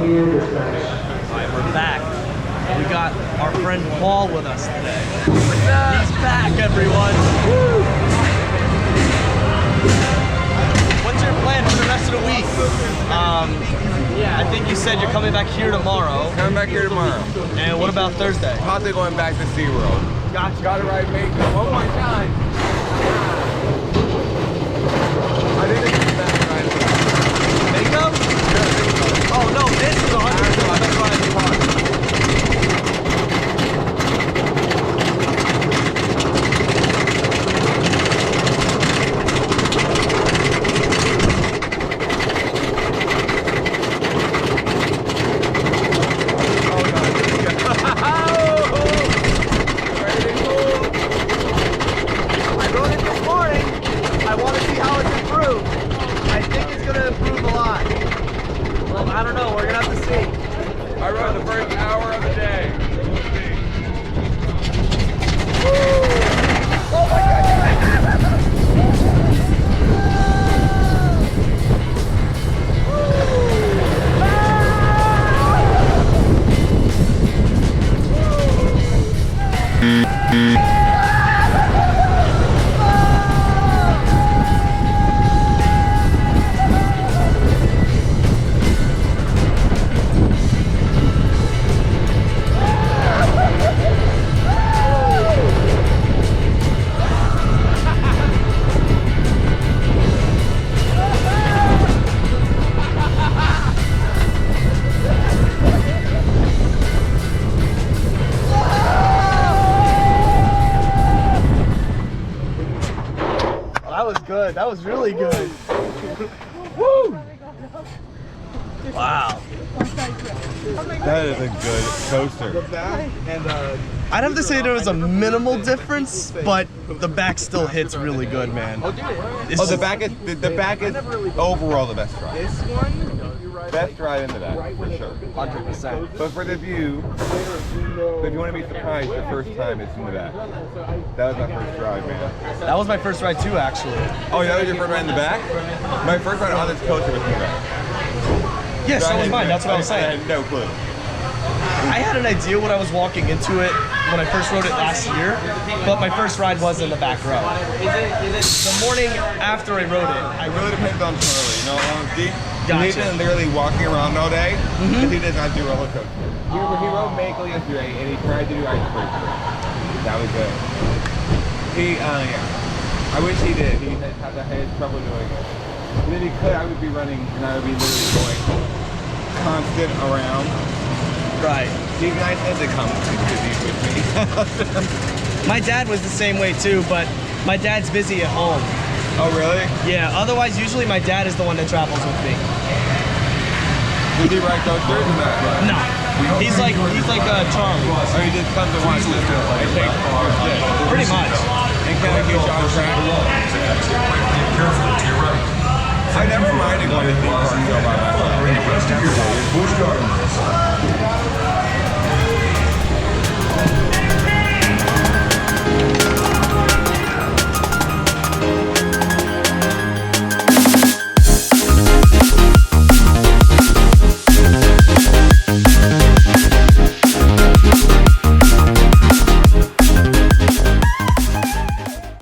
Alright, we're back. We got our friend Paul with us today. He's back, everyone. Woo! What's your plan for the rest of the week? I think you said you're coming back here tomorrow. Coming back here tomorrow. And what about Thursday? Possibly going back to SeaWorld. Gotcha. Gotta ride makeup one more time. I didn't expect to ride Makeup? Oh no, this is 100% the best ride in the park. I don't know, we're gonna have to see. I rode the first hour of the day. Woo! Oh my God! That was good. That was really good. Woo! Wow. That is a good coaster. I'd have to say there was a minimal difference, but the back still hits really good, man. The back is overall the best ride. Best ride in the back, for sure. 100%. But for the view, if you want to be surprised, the first time it's in the back. That was my first ride, man. That was my first ride too, actually. Oh, that was your first ride in the back? My first ride on this coaster was in the back. Yes, that was mine. That's what I was saying. I had no clue. I had an idea when I was walking into it when I first rode it last year, but my first ride was in the back row. The morning after I rode it, I really depends on Charlie. You know, Deep. Gotcha. Nathan literally walking around all day because he does not do roller coasters. He rode Makel yesterday and he tried to do ice cream. That was good. I wish he did. He had trouble doing it. And if he could, I would be running and I would be literally going constant around. right. He's nice as it comes busy with me. My dad was the same way too, but my dad's busy at home. Oh really? Yeah, otherwise usually my dad is the one that travels with me. Does he ride coasters or not? No. He's like Charlie. Or he just comes to watch this and take Pretty much. and kind of get you on track. I never minded going to theme parks by myself. Rest of your day at Busch Gardens.